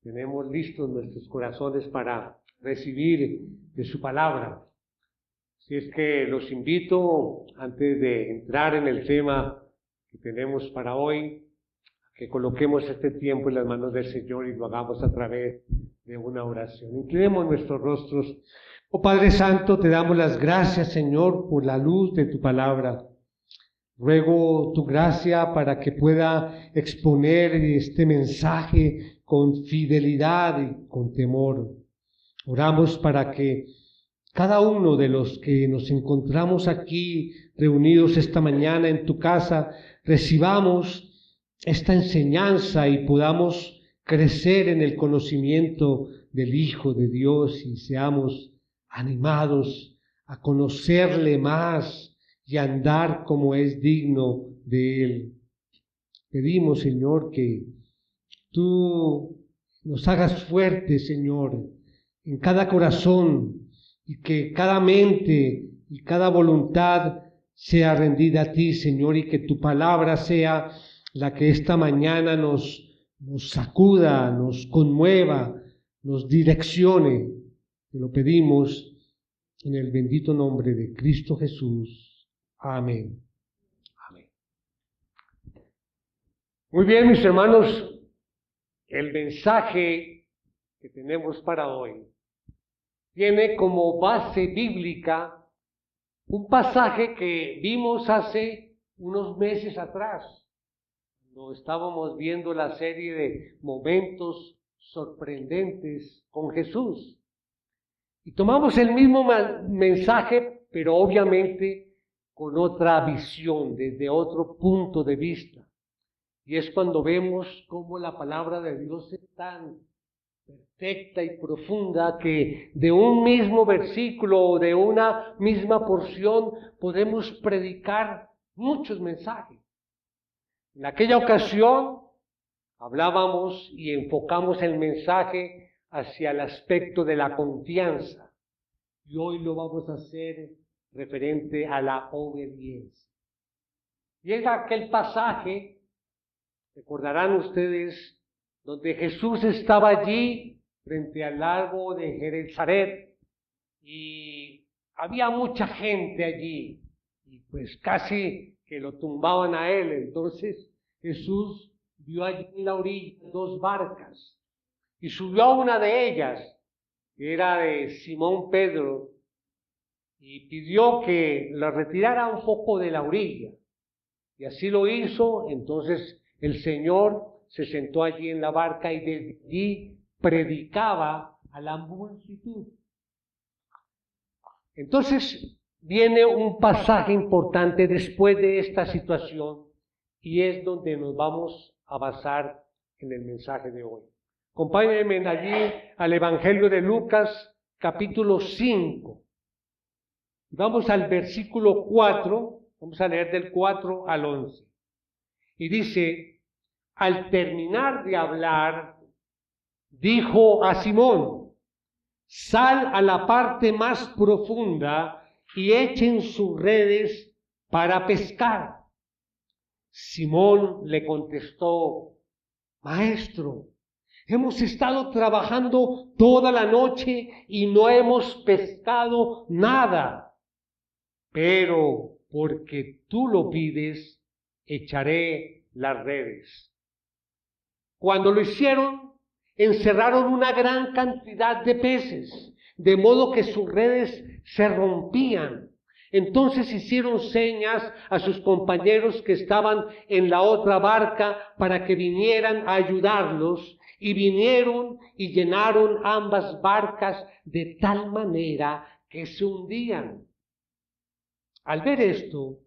tenemos listos nuestros corazones para recibir de su palabra. Así es que los invito, antes de entrar en el tema que tenemos para hoy, que coloquemos este tiempo en las manos del Señor y lo hagamos a través de una oración. Inclinemos nuestros rostros. Oh Padre Santo, te damos las gracias, Señor, por la luz de tu palabra. Ruego tu gracia para que pueda exponer este mensaje con fidelidad y con temor. Oramos para que cada uno de los que nos encontramos aquí reunidos esta mañana en tu casa, recibamos esta enseñanza y podamos crecer en el conocimiento del Hijo de Dios y seamos animados a conocerle más y andar como es digno de Él. Pedimos, Señor, que tú nos hagas fuertes, Señor, en cada corazón y que cada mente y cada voluntad sea rendida a ti, Señor, y que tu palabra sea la que esta mañana nos sacuda, nos conmueva, nos direccione. Te lo pedimos en el bendito nombre de Cristo Jesús. Amén. Amén. Muy bien, mis hermanos, el mensaje que tenemos para hoy tiene como base bíblica un pasaje que vimos hace unos meses atrás, cuando estábamos viendo la serie de momentos sorprendentes con Jesús. Y tomamos el mismo mensaje, pero obviamente con otra visión, desde otro punto de vista. Y es cuando vemos cómo la palabra de Dios es tan perfecta y profunda que de un mismo versículo o de una misma porción podemos predicar muchos mensajes. En aquella ocasión hablábamos y enfocamos el mensaje hacia el aspecto de la confianza. Y hoy lo vamos a hacer referente a la obediencia. Y es aquel pasaje, recordarán ustedes, donde Jesús estaba allí frente al lago de Genesaret y había mucha gente allí y pues casi que lo tumbaban a él. Entonces Jesús vio allí en la orilla 2 barcas y subió a una de ellas, que era de Simón Pedro, y pidió que la retirara un poco de la orilla. Y así lo hizo. Entonces el Señor se sentó allí en la barca y desde allí predicaba a la multitud. Entonces viene un pasaje importante después de esta situación y es donde nos vamos a basar en el mensaje de hoy. Acompáñenme allí al Evangelio de Lucas, capítulo 5. Vamos al versículo 4, vamos a leer del 4 al 11. Y dice: al terminar de hablar, dijo a Simón: sal a la parte más profunda y echen sus redes para pescar. Simón le contestó: Maestro, hemos estado trabajando toda la noche y no hemos pescado nada, pero porque tú lo pides, echaré las redes. Cuando lo hicieron, encerraron una gran cantidad de peces, de modo que sus redes se rompían. Entonces hicieron señas a sus compañeros que estaban en la otra barca para que vinieran a ayudarlos, y vinieron y llenaron ambas barcas de tal manera que se hundían. Al ver esto,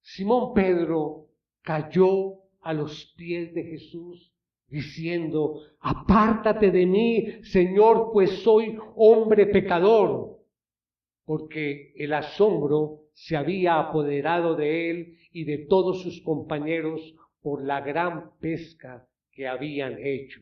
Simón Pedro cayó a los pies de Jesús, diciendo: apártate de mí, Señor, pues soy hombre pecador. Porque el asombro se había apoderado de él y de todos sus compañeros por la gran pesca que habían hecho.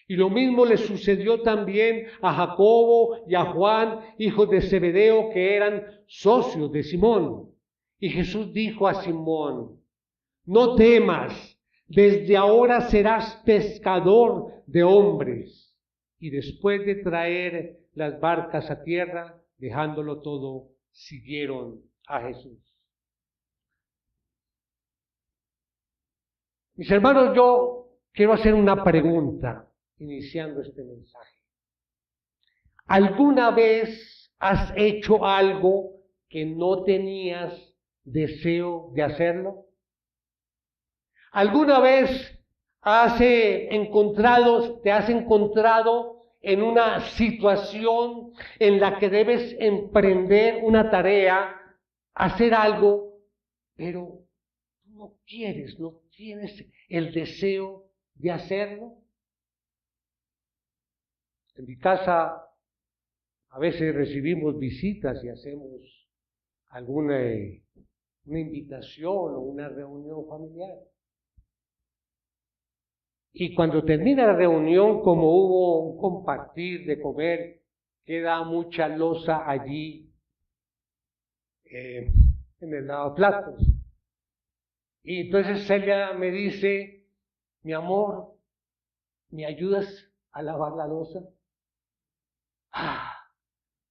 Y lo mismo le sucedió también a Jacobo y a Juan, hijos de Zebedeo, que eran socios de Simón. Y Jesús dijo a Simón: no temas, Desde ahora serás pescador de hombres. Y después de traer las barcas a tierra, dejándolo todo, siguieron a Jesús. Mis hermanos, yo quiero hacer una pregunta iniciando este mensaje. ¿Alguna vez has hecho algo que no tenías deseo de hacerlo? ¿Alguna vez te has encontrado en una situación en la que debes emprender una tarea, hacer algo, pero no quieres, no tienes el deseo de hacerlo? En mi casa a veces recibimos visitas y hacemos alguna una invitación o una reunión familiar. Y cuando termina la reunión, como hubo un compartir de comer, queda mucha loza allí en el lavaplatos. Y entonces Celia me dice, mi amor, ¿me ayudas a lavar la loza?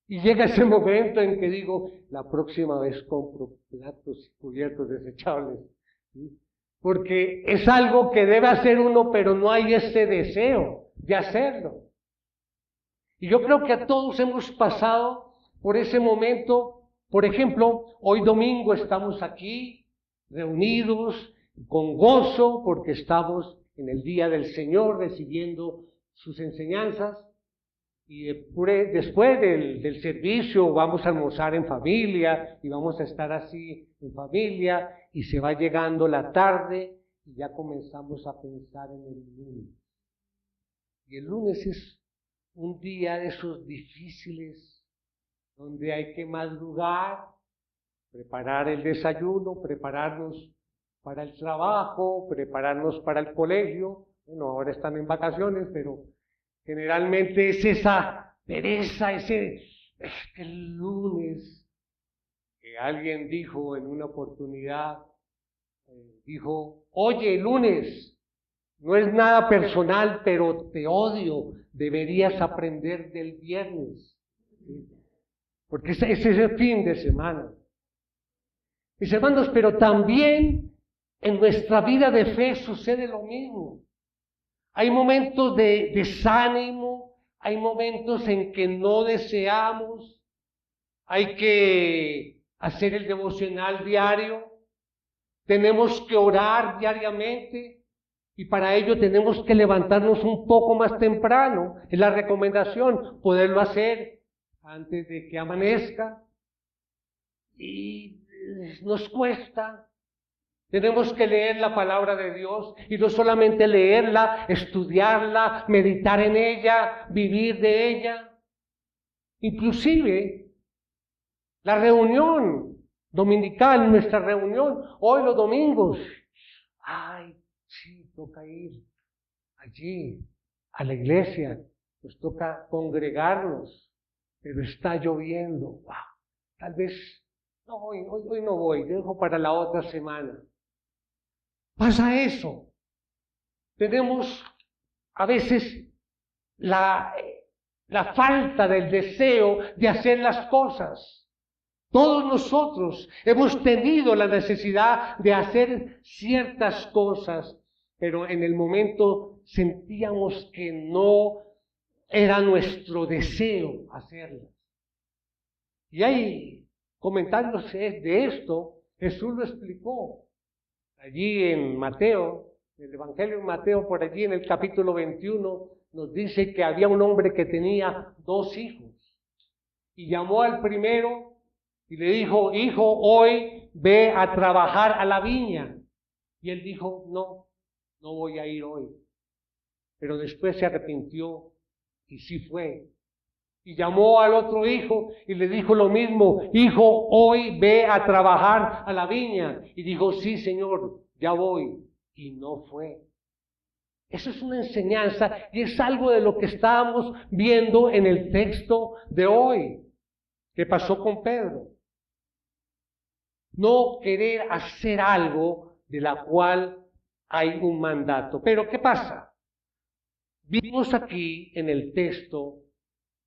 Y llega ese momento en que digo, la próxima vez compro platos y cubiertos desechables, ¿sí? Porque es algo que debe hacer uno, pero no hay ese deseo de hacerlo. Y yo creo que a todos hemos pasado por ese momento. Por ejemplo, hoy domingo estamos aquí reunidos con gozo porque estamos en el día del Señor recibiendo sus enseñanzas. Y después del servicio vamos a almorzar en familia y vamos a estar así en familia y se va llegando la tarde y ya comenzamos a pensar en el lunes. Y el lunes es un día de esos difíciles donde hay que madrugar, preparar el desayuno, prepararnos para el trabajo, prepararnos para el colegio. Bueno, ahora están en vacaciones, pero generalmente es esa pereza, el lunes, que alguien dijo en una oportunidad, dijo, oye, lunes, no es nada personal, pero te odio, deberías aprender del viernes, ¿sí? Porque ese es el fin de semana. Mis hermanos, pero también en nuestra vida de fe sucede lo mismo. Hay momentos de desánimo, hay momentos en que no deseamos, hay que hacer el devocional diario, tenemos que orar diariamente y para ello tenemos que levantarnos un poco más temprano. Es la recomendación, poderlo hacer antes de que amanezca y nos cuesta. Tenemos que leer la palabra de Dios y no solamente leerla, estudiarla, meditar en ella, vivir de ella. Inclusive la reunión dominical, nuestra reunión, hoy los domingos. Ay, sí, toca ir allí a la iglesia, nos toca congregarnos, pero está lloviendo. Wow, tal vez no voy, hoy no voy, dejo para la otra semana. Pasa eso. Tenemos a veces la falta del deseo de hacer las cosas. Todos nosotros hemos tenido la necesidad de hacer ciertas cosas, pero en el momento sentíamos que no era nuestro deseo hacerlas. Y hay comentarios de esto, Jesús lo explicó. Allí en Mateo, en el Evangelio de Mateo, por allí en el capítulo 21, nos dice que había un hombre que tenía 2 hijos. Y llamó al primero y le dijo, hijo, hoy ve a trabajar a la viña. Y él dijo, no voy a ir hoy. Pero después se arrepintió y sí fue. Y llamó al otro hijo y le dijo lo mismo, hijo, hoy ve a trabajar a la viña. Y dijo, sí, Señor, ya voy. Y no fue. Eso es una enseñanza y es algo de lo que estábamos viendo en el texto de hoy, que pasó con Pedro. No querer hacer algo de la cual hay un mandato. Pero ¿qué pasa? Vimos aquí en el texto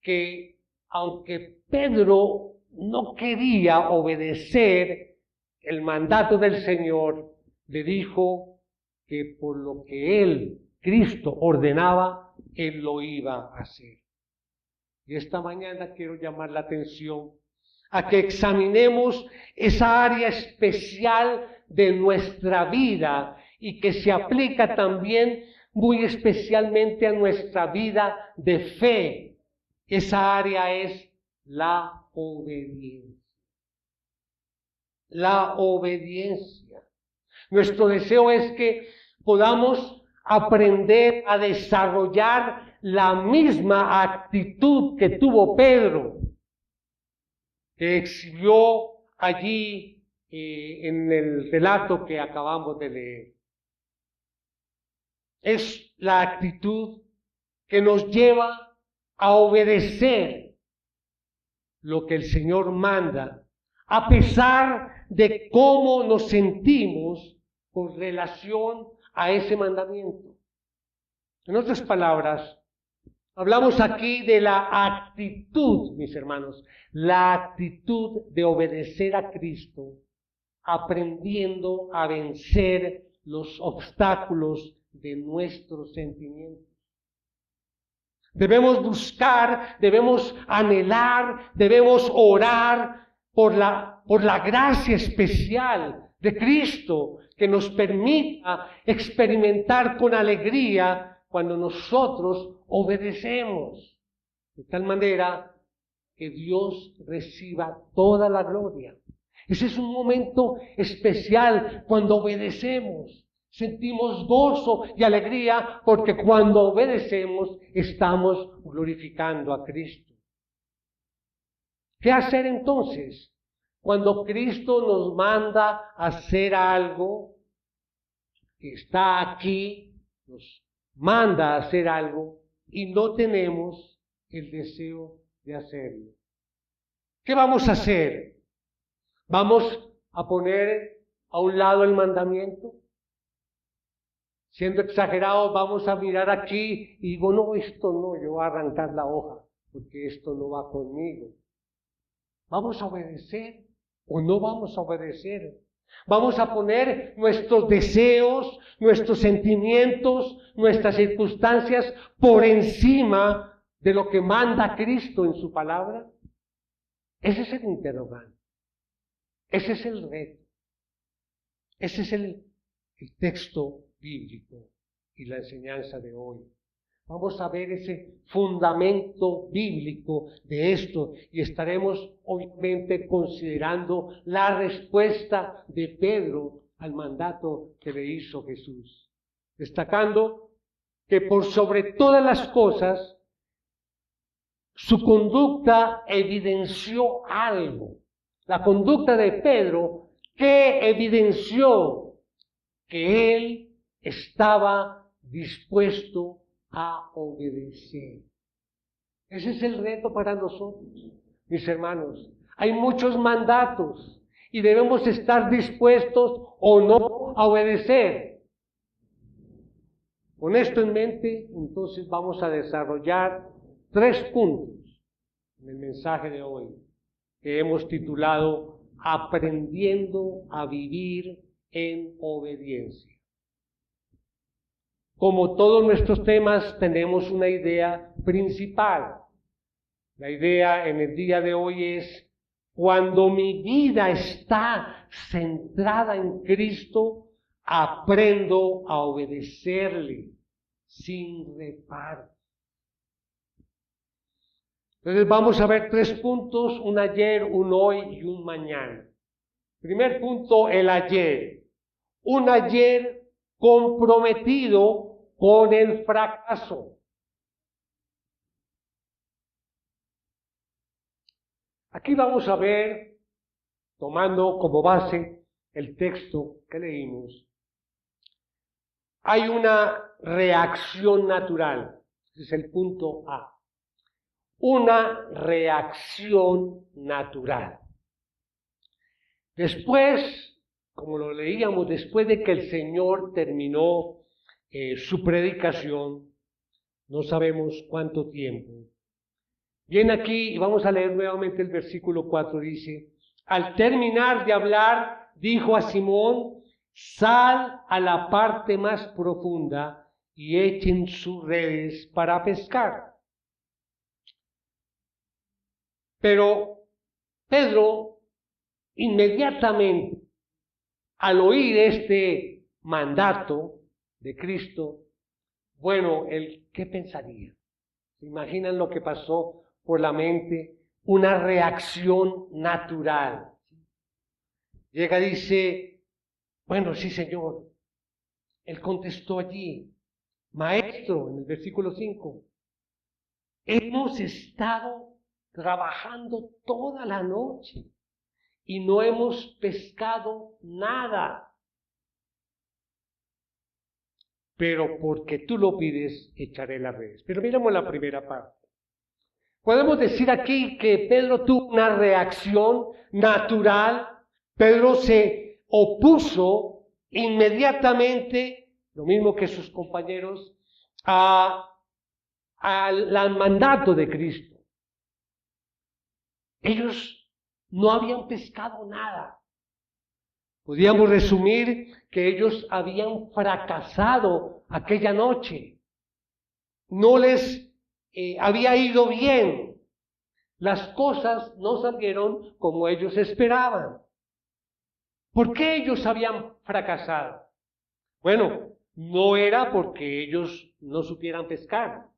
que aunque Pedro no quería obedecer el mandato del Señor, le dijo que por lo que él, Cristo, ordenaba, él lo iba a hacer. Y esta mañana quiero llamar la atención a que examinemos esa área especial de nuestra vida y que se aplica también muy especialmente a nuestra vida de fe. Esa área es la obediencia. La obediencia. Nuestro deseo es que podamos aprender a desarrollar la misma actitud que tuvo Pedro, que exhibió allí en el relato que acabamos de leer. Es la actitud que nos lleva a obedecer lo que el Señor manda, a pesar de cómo nos sentimos con relación a ese mandamiento. En otras palabras, hablamos aquí de la actitud, mis hermanos, la actitud de obedecer a Cristo, aprendiendo a vencer los obstáculos de nuestros sentimientos. Debemos buscar, debemos anhelar, debemos orar por la gracia especial de Cristo que nos permita experimentar con alegría cuando nosotros obedecemos, de tal manera que Dios reciba toda la gloria. Ese es un momento especial cuando obedecemos. Sentimos gozo y alegría porque cuando obedecemos estamos glorificando a Cristo. ¿Qué hacer entonces? Cuando Cristo nos manda a hacer algo, que está aquí, nos manda a hacer algo y no tenemos el deseo de hacerlo. ¿Qué vamos a hacer? ¿Vamos a poner a un lado el mandamiento? Siendo exagerados, vamos a mirar aquí y digo, no, esto no, yo voy a arrancar la hoja, porque esto no va conmigo. ¿Vamos a obedecer o no vamos a obedecer? Vamos a poner nuestros deseos, nuestros sentimientos, nuestras circunstancias por encima de lo que manda Cristo en su palabra. Ese es el interrogante. Ese es el reto. Ese es el texto bíblico y la enseñanza de hoy. Vamos a ver ese fundamento bíblico de esto y estaremos obviamente considerando la respuesta de Pedro al mandato que le hizo Jesús, destacando que por sobre todas las cosas su conducta evidenció algo. La conducta de Pedro que evidenció que él estaba dispuesto a obedecer. Ese es el reto para nosotros, mis hermanos. Hay muchos mandatos y debemos estar dispuestos o no a obedecer. Con esto en mente, entonces vamos a desarrollar 3 puntos en el mensaje de hoy, que hemos titulado Aprendiendo a vivir en obediencia. Como todos nuestros temas, tenemos una idea principal. La idea en el día de hoy es, cuando mi vida está centrada en Cristo, aprendo a obedecerle sin reparo. Entonces vamos a ver 3 puntos, un ayer, un hoy y un mañana. Primer punto, el ayer. Un ayer comprometido con el fracaso. Aquí vamos a ver, tomando como base el texto que leímos, hay una reacción natural. Ese es el punto A. Una reacción natural. Después como lo leíamos, después de que el Señor terminó su predicación, no sabemos cuánto tiempo. Bien, aquí, y vamos a leer nuevamente el versículo 4, dice: al terminar de hablar, dijo a Simón: sal a la parte más profunda y echen sus redes para pescar. Pero Pedro, inmediatamente, al oír este mandato de Cristo, bueno, ¿qué pensaría? ¿Se imaginan lo que pasó por la mente? Una reacción natural. Llega y dice: bueno, sí, Señor. Él contestó allí: maestro, en el versículo 5, hemos estado trabajando toda la noche y no hemos pescado nada. Pero porque tú lo pides, echaré las redes. Pero miremos la primera parte. Podemos decir aquí que Pedro tuvo una reacción natural. Pedro se opuso inmediatamente, lo mismo que sus compañeros, al mandato de Cristo. Ellos no habían pescado nada. Podríamos resumir que ellos habían fracasado aquella noche. No les había ido bien. Las cosas no salieron como ellos esperaban. ¿Por qué ellos habían fracasado? Bueno, no era porque ellos no supieran pescar.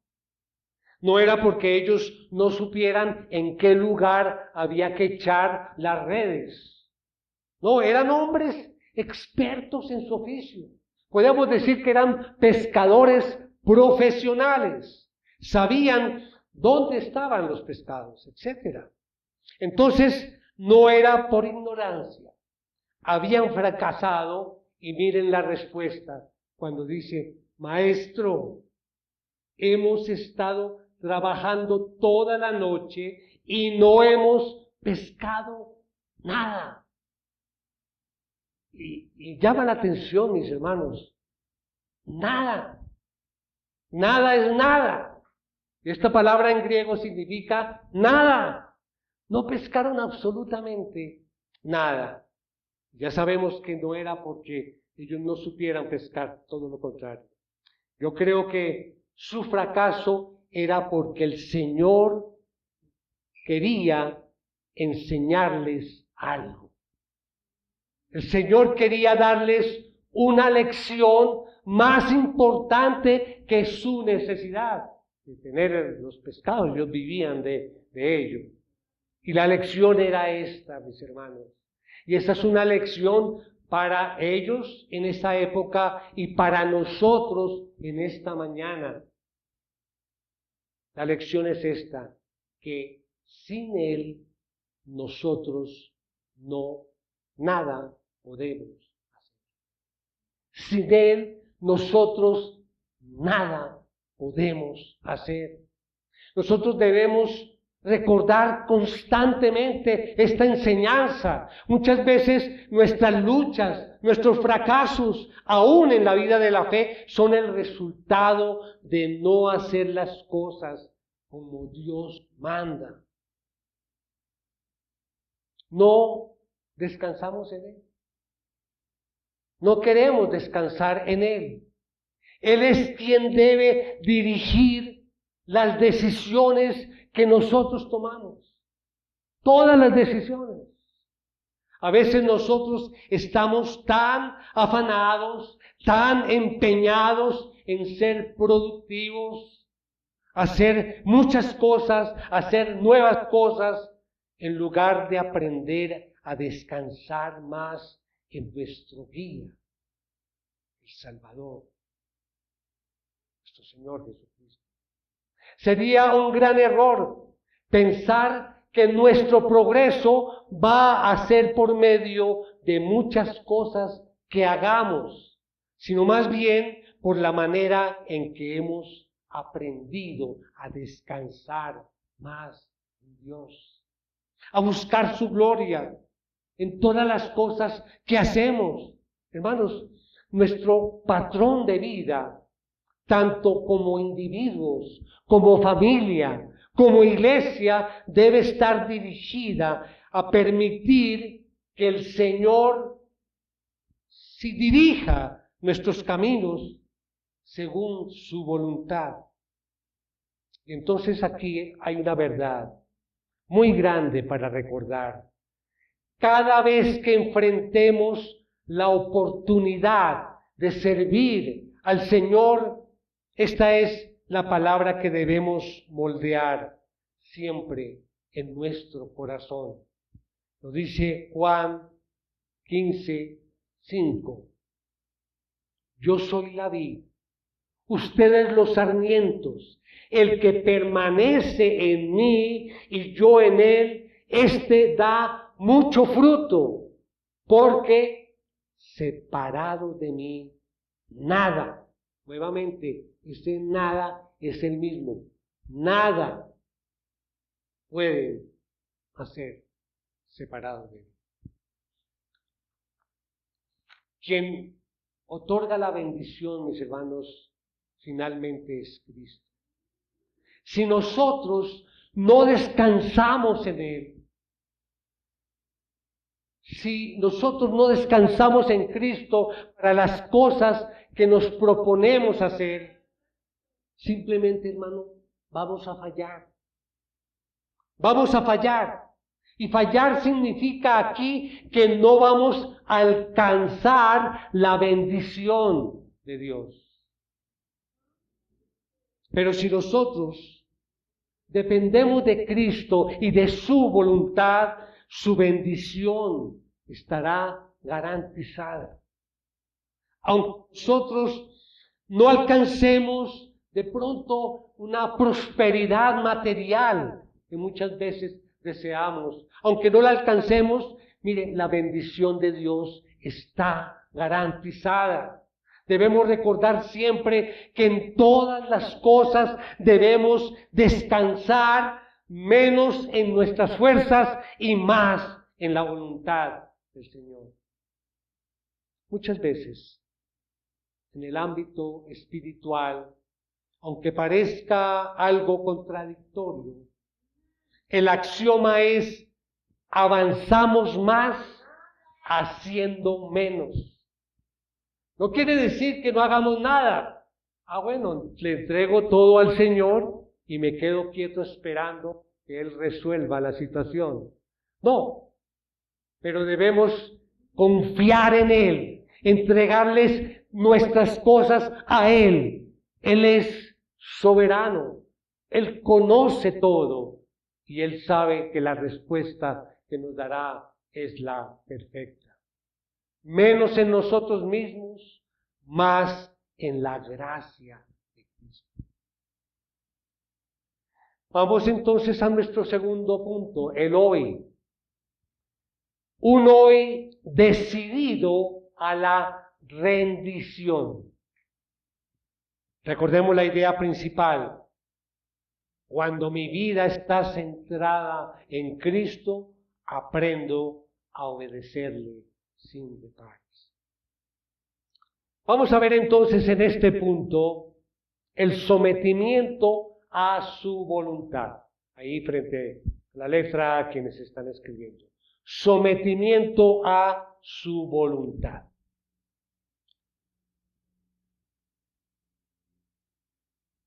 No era porque ellos no supieran en qué lugar había que echar las redes. No, eran hombres expertos en su oficio. Podemos decir que eran pescadores profesionales. Sabían dónde estaban los pescados, etc. Entonces, no era por ignorancia. Habían fracasado y miren la respuesta cuando dice: maestro, hemos estado trabajando toda la noche y no hemos pescado nada. Y llama la atención, mis hermanos, nada. Nada es nada. Esta palabra en griego significa nada. No pescaron absolutamente nada. Ya sabemos que no era porque ellos no supieran pescar, todo lo contrario. Yo creo que su fracaso era porque el Señor quería enseñarles algo. El Señor quería darles una lección más importante que su necesidad de tener los pescados. Ellos vivían de ello. Y la lección era esta, mis hermanos. Y esa es una lección para ellos en esa época y para nosotros en esta mañana. La lección es esta, que sin Él nosotros nada podemos hacer. Sin Él nosotros nada podemos hacer. Nosotros debemos recordar constantemente esta enseñanza. Muchas veces nuestras luchas, nuestros fracasos, aún en la vida de la fe, son el resultado de no hacer las cosas como Dios manda. No descansamos en Él. No queremos descansar en Él. Él es quien debe dirigir las decisiones que nosotros tomamos. Todas las decisiones. A veces nosotros estamos tan afanados, tan empeñados en ser productivos, hacer muchas cosas, hacer nuevas cosas, en lugar de aprender a descansar más en nuestro guía, el Salvador, nuestro Señor Jesucristo. Sería un gran error pensar que nuestro progreso va a ser por medio de muchas cosas que hagamos, sino más bien por la manera en que hemos aprendido a descansar más en Dios, a buscar su gloria en todas las cosas que hacemos. Hermanos, nuestro patrón de vida, tanto como individuos, como familia, como iglesia, debe estar dirigida a permitir que el Señor si dirija nuestros caminos según su voluntad. Entonces aquí hay una verdad muy grande para recordar. Cada vez que enfrentemos la oportunidad de servir al Señor, esta es la palabra que debemos moldear siempre en nuestro corazón. Lo dice Juan 15:5. Yo soy la vid, ustedes los sarmientos. El que permanece en mí y yo en él, éste da mucho fruto, porque separado de mí, nada. Nuevamente, ese nada es el mismo. Nada pueden hacer separado de mí. Quien otorga la bendición, mis hermanos, finalmente es Cristo. Si nosotros no descansamos en Él, si nosotros no descansamos en Cristo para las cosas que nos proponemos hacer, simplemente, hermano, vamos a fallar. Vamos a fallar. Y fallar significa aquí que no vamos a alcanzar la bendición de Dios. Pero si nosotros dependemos de Cristo y de su voluntad, su bendición estará garantizada. Aunque nosotros no alcancemos de pronto una prosperidad material que muchas veces deseamos, aunque no la alcancemos, mire, la bendición de Dios está garantizada. Debemos recordar siempre que en todas las cosas debemos descansar, menos en nuestras fuerzas y más en la voluntad del Señor. Muchas veces, en el ámbito espiritual, aunque parezca algo contradictorio, el axioma es: avanzamos más haciendo menos. No quiere decir que no hagamos nada. Bueno, le entrego todo al Señor y me quedo quieto esperando que Él resuelva la situación. No, pero debemos confiar en Él, entregarles nuestras cosas a Él. Él es soberano, Él conoce todo y Él sabe que la respuesta que nos dará es la perfecta. Menos en nosotros mismos, más en la gracia de Cristo. Vamos entonces a nuestro segundo punto, el hoy. Un hoy decidido a la rendición. Recordemos la idea principal. Cuando mi vida está centrada en Cristo, aprendo a obedecerle sin detalles. Vamos a ver entonces en este punto el sometimiento a su voluntad. Ahí frente a la letra a quienes están escribiendo. Sometimiento a su voluntad.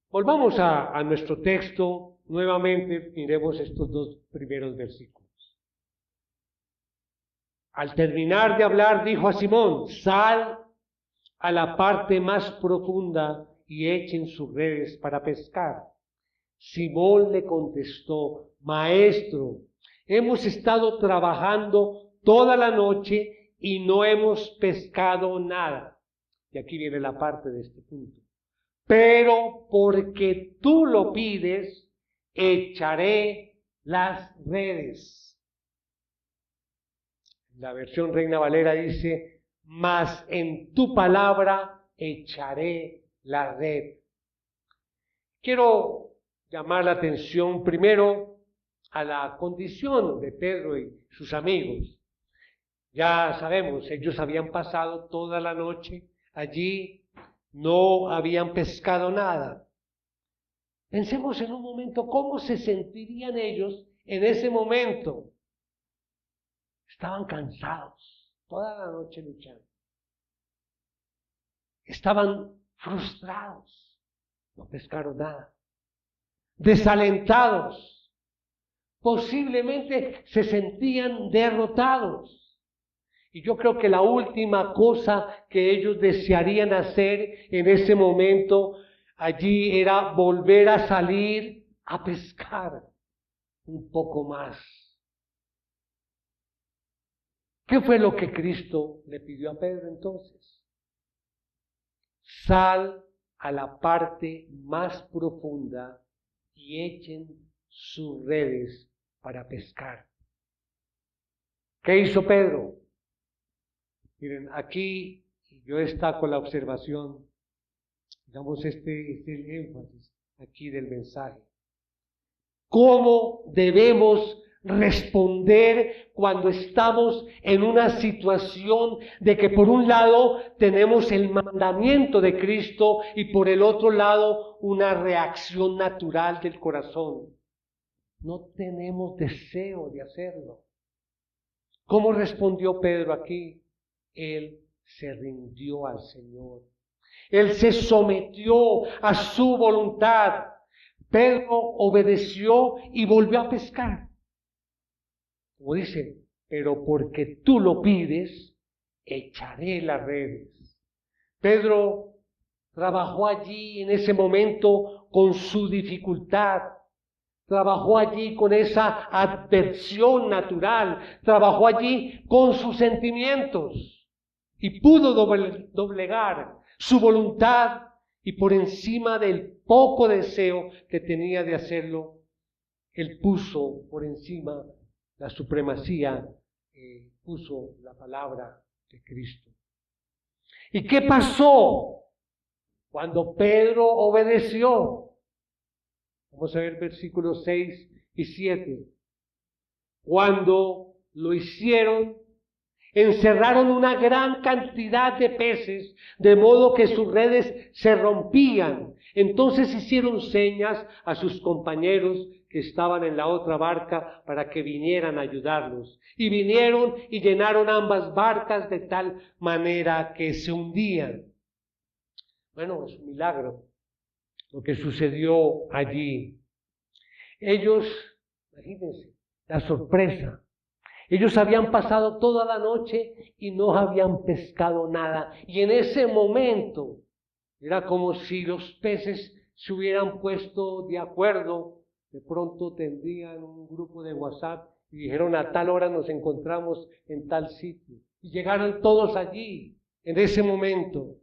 Volvamos a nuestro texto. Nuevamente miremos estos dos primeros versículos. Al terminar de hablar, dijo a Simón: sal a la parte más profunda y echen sus redes para pescar. Simón le contestó: Maestro, hemos estado trabajando toda la noche y no hemos pescado nada. Y aquí viene la parte de este punto. Pero porque tú lo pides, echaré las redes. La versión Reina Valera dice: mas en tu palabra echaré la red. Quiero llamar la atención primero a la condición de Pedro y sus amigos. Ya sabemos, ellos habían pasado toda la noche allí, no habían pescado nada. Pensemos en un momento cómo se sentirían ellos en ese momento. Estaban cansados, toda la noche luchando. Estaban frustrados, no pescaron nada. Desalentados, posiblemente se sentían derrotados. Y yo creo que la última cosa que ellos desearían hacer en ese momento allí era volver a salir a pescar un poco más. ¿Qué fue lo que Cristo le pidió a Pedro entonces? Sal a la parte más profunda y echen sus redes para pescar. ¿Qué hizo Pedro? Miren, aquí yo destaco la observación, digamos, este es el énfasis aquí del mensaje. ¿Cómo debemos responder cuando estamos en una situación de que por un lado tenemos el mandamiento de Cristo y por el otro lado una reacción natural del corazón? No tenemos deseo de hacerlo. ¿Cómo respondió Pedro aquí? Él se rindió al Señor. Él se sometió a su voluntad. Pedro obedeció y volvió a pescar. Como dice, pero porque tú lo pides, echaré las redes. Pedro trabajó allí en ese momento con su dificultad. Trabajó allí con esa adversión natural. Trabajó allí con sus sentimientos. Y pudo doblegar su voluntad y por encima del poco deseo que tenía de hacerlo, él puso por encima la supremacía, puso la palabra de Cristo. ¿Y qué pasó cuando Pedro obedeció? Vamos a ver versículos 6 y 7. Cuando lo hicieron, encerraron una gran cantidad de peces, de modo que sus redes se rompían. Entonces hicieron señas a sus compañeros que estaban en la otra barca para que vinieran a ayudarlos. Y vinieron y llenaron ambas barcas de tal manera que se hundían. Bueno, es un milagro lo que sucedió allí. Ellos, imagínense, la sorpresa. Ellos habían pasado toda la noche y no habían pescado nada. Y en ese momento era como si los peces se hubieran puesto de acuerdo. De pronto tendrían un grupo de WhatsApp y dijeron a tal hora nos encontramos en tal sitio. Y llegaron todos allí en ese momento.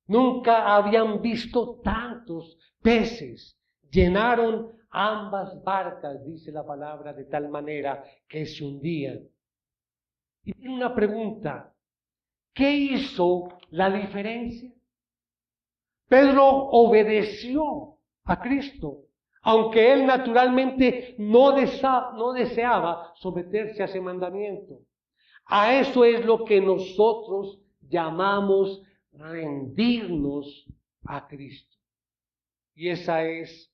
Nunca habían visto tantos peces. Llenaron ambas barcas, dice la palabra, de tal manera que se hundían. Y tiene una pregunta. ¿Qué hizo la diferencia? Pedro obedeció a Cristo, aunque él naturalmente no deseaba someterse a ese mandamiento. A eso es lo que nosotros llamamos rendirnos a Cristo. Y esa es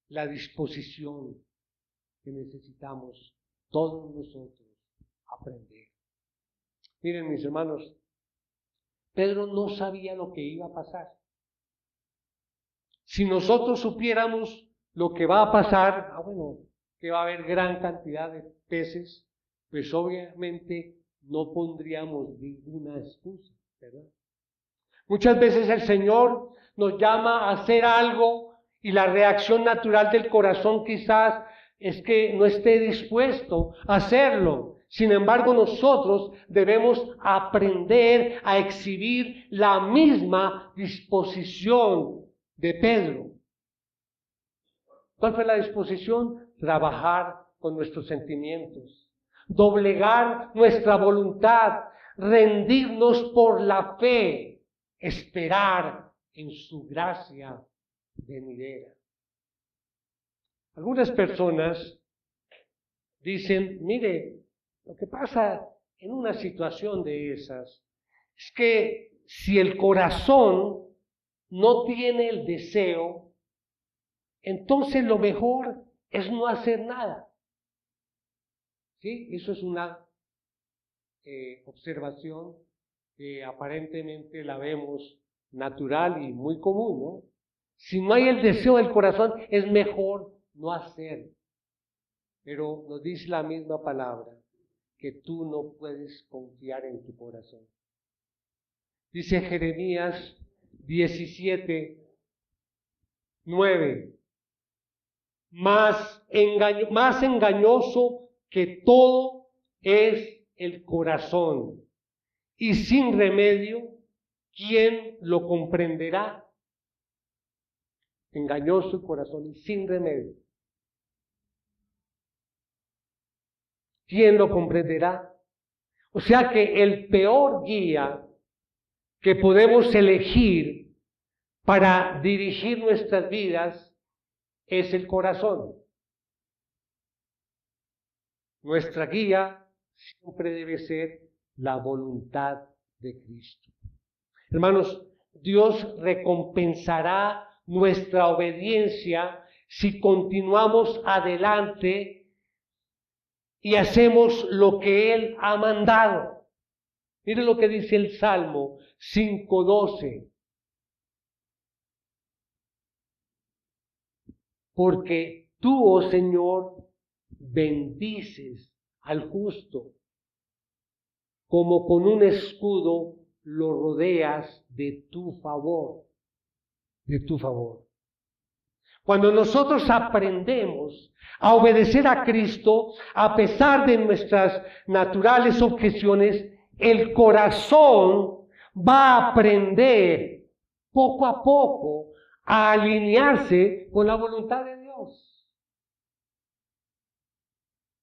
la disposición que necesitamos todos nosotros aprender. Miren, mis hermanos, Pedro no sabía lo que iba a pasar. Si nosotros supiéramos lo que va a pasar, que va a haber gran cantidad de peces, pues obviamente no pondríamos ninguna excusa, ¿verdad? Muchas veces el Señor nos llama a hacer algo y la reacción natural del corazón quizás es que no esté dispuesto a hacerlo. Sin embargo, nosotros debemos aprender a exhibir la misma disposición de Pedro. ¿Cuál fue la disposición? Trabajar con nuestros sentimientos, doblegar nuestra voluntad, rendirnos por la fe, esperar en su gracia venidera. Algunas personas dicen, mire, lo que pasa en una situación de esas es que si el corazón no tiene el deseo, entonces lo mejor es no hacer nada. ¿Sí? Eso es una observación que aparentemente la vemos natural y muy común, ¿no? Si no hay el deseo del corazón, es mejor no hacer. Pero nos dice la misma palabra, que tú no puedes confiar en tu corazón. Dice Jeremías 17:9, más engañoso que todo es el corazón, y sin remedio, ¿quién lo comprenderá? Engañoso el corazón y sin remedio. ¿Quién lo comprenderá? O sea que el peor guía que podemos elegir para dirigir nuestras vidas es el corazón. Nuestra guía siempre debe ser la voluntad de Cristo. Hermanos, Dios recompensará nuestra obediencia si continuamos adelante y hacemos lo que Él ha mandado. Mire lo que dice el Salmo 5:12. Porque tú, oh Señor, bendices al justo, como con un escudo lo rodeas de tu favor, de tu favor. Cuando nosotros aprendemos a obedecer a Cristo, a pesar de nuestras naturales objeciones, el corazón va a aprender poco a poco a alinearse con la voluntad de Dios.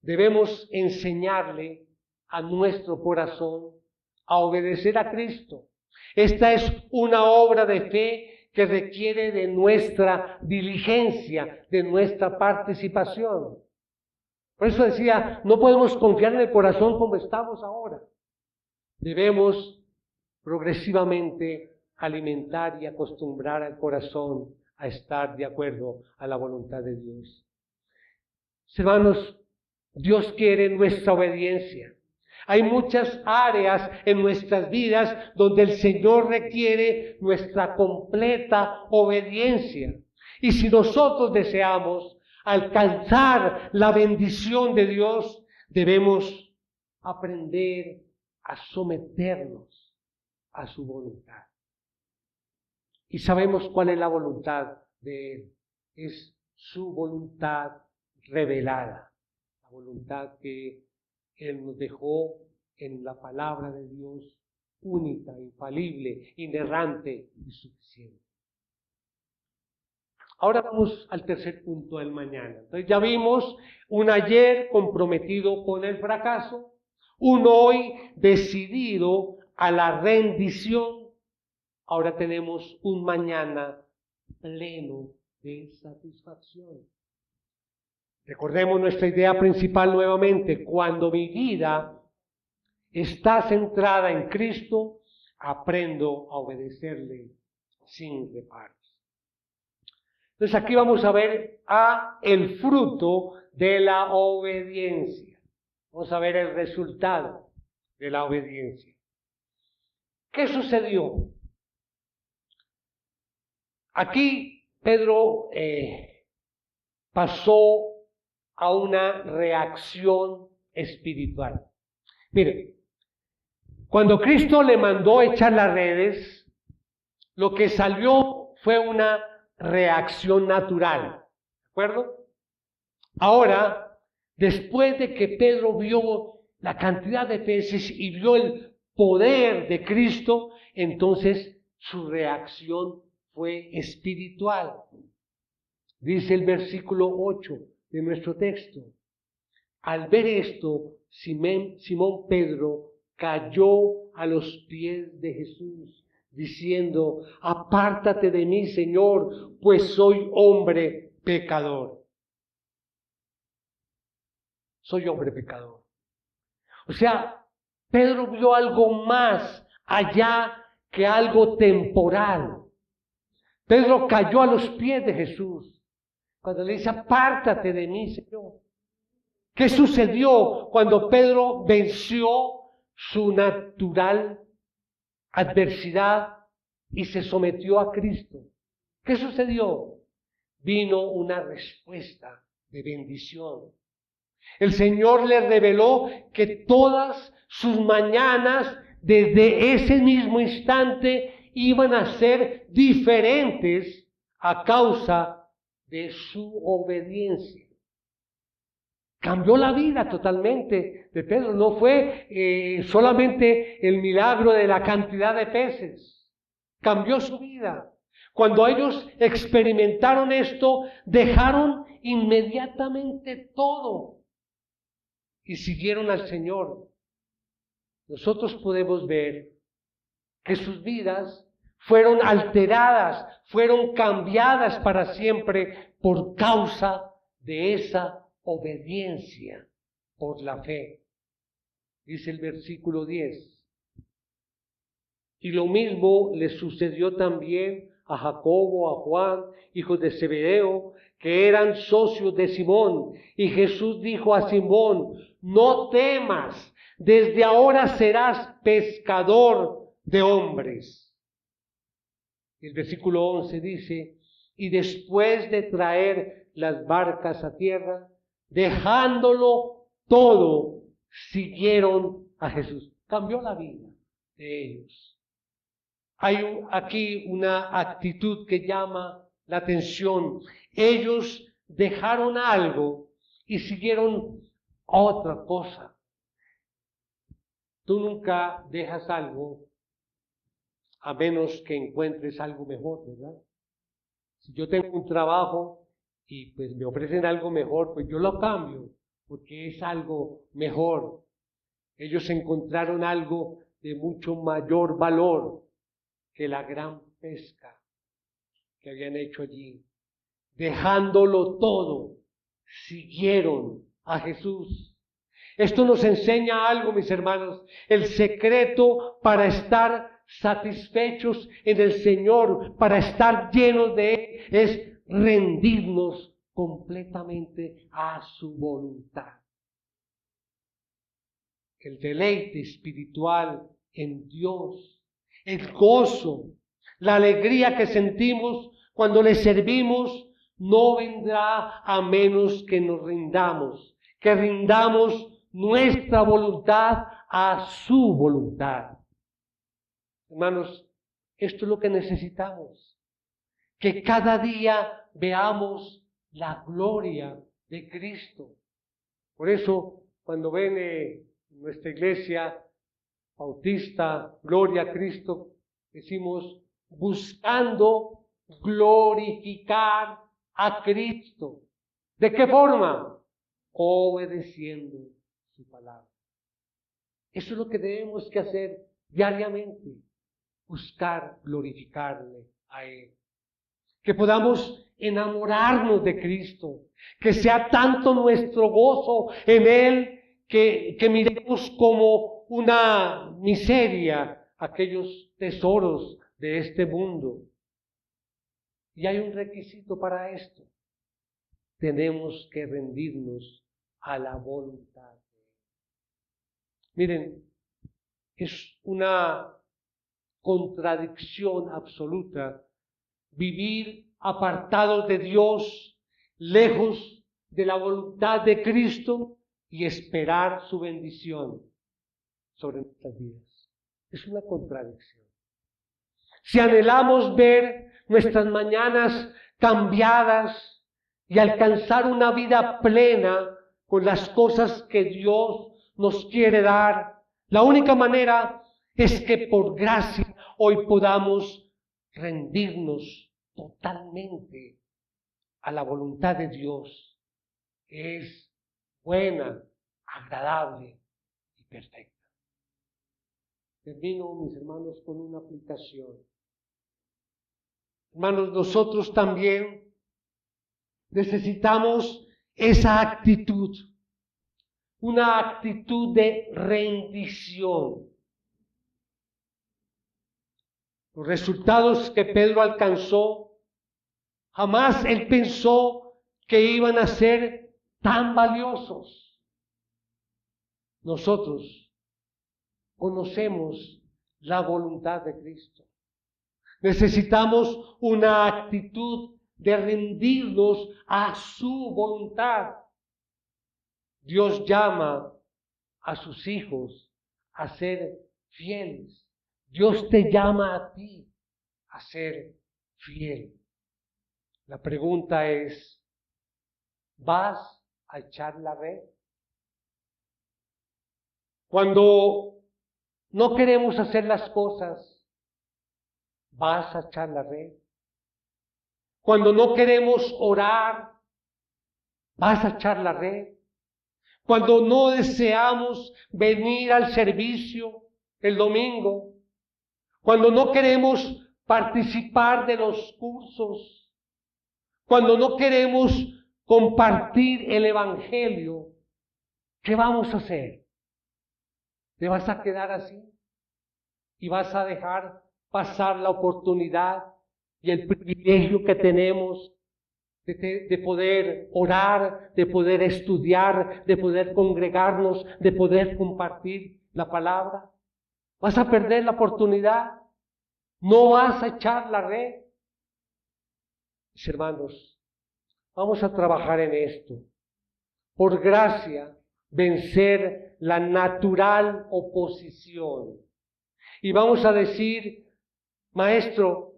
Debemos enseñarle a nuestro corazón a obedecer a Cristo. Esta es una obra de fe que requiere de nuestra diligencia, de nuestra participación. Por eso decía, no podemos confiar en el corazón como estamos ahora. Debemos progresivamente alimentar y acostumbrar al corazón a estar de acuerdo a la voluntad de Dios. Hermanos, Dios quiere nuestra obediencia. Hay muchas áreas en nuestras vidas donde el Señor requiere nuestra completa obediencia. Y si nosotros deseamos alcanzar la bendición de Dios, debemos aprender a someternos a su voluntad. Y sabemos cuál es la voluntad de Él. Es su voluntad revelada. La voluntad que Él nos dejó en la palabra de Dios, única, infalible, inerrante y suficiente. Ahora vamos al tercer punto del mañana. Entonces ya vimos un ayer comprometido con el fracaso, un hoy decidido a la rendición. Ahora tenemos un mañana pleno de satisfacción. Recordemos nuestra idea principal nuevamente. Cuando mi vida está centrada en Cristo, aprendo a obedecerle sin reparos. Entonces aquí vamos a ver el fruto de la obediencia. Vamos a ver el resultado de la obediencia. ¿Qué sucedió? Aquí Pedro pasó a una reacción espiritual. Mire, cuando Cristo le mandó echar las redes, lo que salió fue una reacción natural, ¿de acuerdo? Ahora, después de que Pedro vio la cantidad de peces y vio el poder de Cristo, entonces su reacción fue espiritual. Dice el versículo 8 de nuestro texto. Al ver esto, Simón Pedro cayó a los pies de Jesús, diciendo, apártate de mí, Señor, pues soy hombre pecador. Soy hombre pecador. O sea, Pedro vio algo más allá que algo temporal. Pedro cayó a los pies de Jesús cuando le dice, apártate de mí, Señor. ¿Qué sucedió cuando Pedro venció su natural adversidad y se sometió a Cristo? ¿Qué sucedió? Vino una respuesta de bendición. El Señor le reveló que todas sus mañanas, desde ese mismo instante, iban a ser diferentes a causa de su obediencia. Cambió la vida totalmente de Pedro. No fue solamente el milagro de la cantidad de peces. Cambió su vida. Cuando ellos experimentaron esto, dejaron inmediatamente todo y siguieron al Señor. Nosotros podemos ver que sus vidas fueron alteradas, fueron cambiadas para siempre por causa de esa obediencia por la fe. Dice el versículo 10. Y lo mismo le sucedió también a Jacobo, a Juan, hijos de Zebedeo, que eran socios de Simón. Y Jesús dijo a Simón, no temas, desde ahora serás pescador de hombres. El versículo 11 dice, y después de traer las barcas a tierra, dejándolo todo, siguieron a Jesús. Cambió la vida de ellos. Hay aquí una actitud que llama la atención. Ellos dejaron algo y siguieron otra cosa. Tú nunca dejas algo a menos que encuentres algo mejor, ¿verdad? Si yo tengo un trabajo y pues me ofrecen algo mejor, pues yo lo cambio, porque es algo mejor. Ellos encontraron algo de mucho mayor valor que la gran pesca que habían hecho allí. Dejándolo todo, siguieron a Jesús. Esto nos enseña algo, mis hermanos. El secreto para estar satisfechos en el Señor, para estar llenos de Él, es rendirnos completamente a su voluntad. El deleite espiritual en Dios, el gozo, la alegría que sentimos cuando le servimos, no vendrá a menos que nos rindamos, que rindamos nuestra voluntad a su voluntad. Hermanos, esto es lo que necesitamos, que cada día veamos la gloria de Cristo. Por eso, cuando ven nuestra iglesia bautista, Gloria a Cristo, decimos, buscando glorificar a Cristo. ¿De qué forma? Obedeciendo su palabra. Eso es lo que debemos que hacer diariamente, buscar glorificarle a Él. Que podamos enamorarnos de Cristo, que sea tanto nuestro gozo en Él, que miremos como una miseria aquellos tesoros de este mundo. Y hay un requisito para esto. Tenemos que rendirnos a la voluntad de Él. Miren, es una contradicción absoluta vivir apartados de Dios, lejos de la voluntad de Cristo y esperar su bendición sobre nuestras vidas. Es una contradicción. Si anhelamos ver nuestras mañanas cambiadas y alcanzar una vida plena con las cosas que Dios nos quiere dar, la única manera es que por gracia hoy podamos rendirnos totalmente a la voluntad de Dios, que es buena, agradable y perfecta. Termino, mis hermanos, con una aplicación. Hermanos, nosotros también necesitamos esa actitud. una actitud de rendición. Los resultados que Pedro alcanzó, jamás él pensó que iban a ser tan valiosos. Nosotros conocemos la voluntad de Cristo. Necesitamos una actitud de rendirnos a su voluntad. Dios llama a sus hijos a ser fieles. Dios te llama a ti a ser fiel. La pregunta es, ¿vas a echar la red? Cuando no queremos hacer las cosas, ¿vas a echar la red? Cuando no queremos orar, ¿vas a echar la red? Cuando no deseamos venir al servicio el domingo, cuando no queremos participar de los cursos, cuando no queremos compartir el evangelio, ¿qué vamos a hacer? ¿Te vas a quedar así? ¿Y vas a dejar pasar la oportunidad y el privilegio que tenemos de poder orar, de poder estudiar, de poder congregarnos, de poder compartir la palabra? ¿Vas a perder la oportunidad? ¿No vas a echar la red? Mis hermanos, vamos a trabajar en esto. Por gracia, vencer la natural oposición. Y vamos a decir, maestro,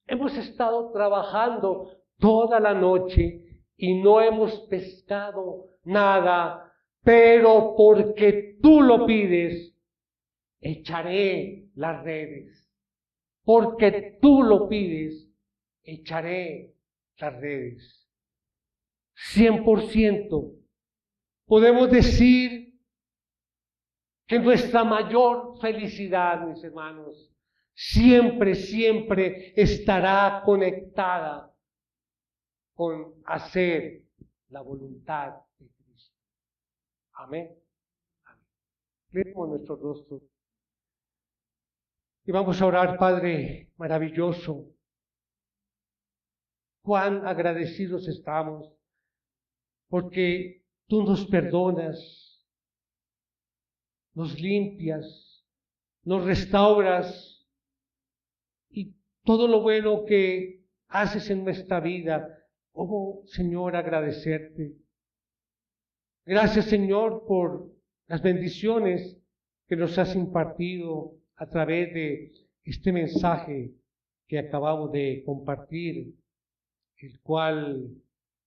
hemos estado trabajando toda la noche y no hemos pescado nada, pero porque tú lo pides, echaré las redes. Porque tú lo pides, echaré las redes. 100%. Podemos decir que nuestra mayor felicidad, mis hermanos, siempre, siempre estará conectada con hacer la voluntad de Cristo. Amén. Amén. Leemos nuestros rostros y vamos a orar. Padre maravilloso, cuán agradecidos estamos porque tú nos perdonas, nos limpias, nos restauras y todo lo bueno que haces en nuestra vida. Oh, Señor, agradecerte. Gracias, Señor, por las bendiciones que nos has impartido a través de este mensaje que acabamos de compartir, el cual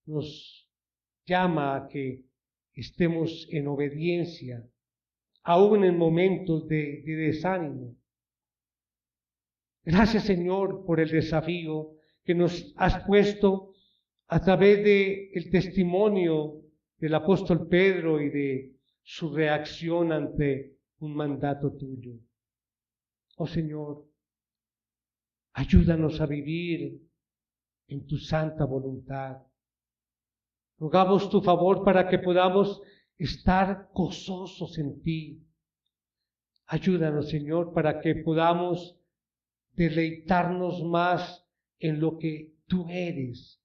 nos llama a que estemos en obediencia, aún en momentos de desánimo. Gracias, Señor, por el desafío que nos has puesto a través del testimonio del apóstol Pedro y de su reacción ante un mandato tuyo. Oh Señor, ayúdanos a vivir en tu santa voluntad. Rogamos tu favor para que podamos estar gozosos en ti. Ayúdanos, Señor, para que podamos deleitarnos más en lo que tú eres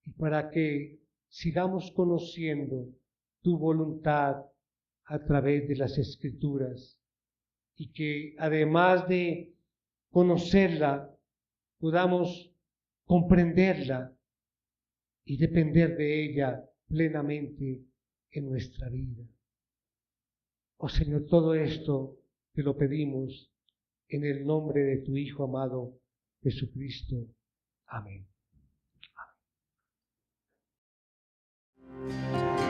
y para que sigamos conociendo tu voluntad a través de las Escrituras y que además de conocerla podamos comprenderla y depender de ella plenamente en nuestra vida. Oh Señor, todo esto te lo pedimos en el nombre de tu Hijo amado Jesucristo. Amén. Amén.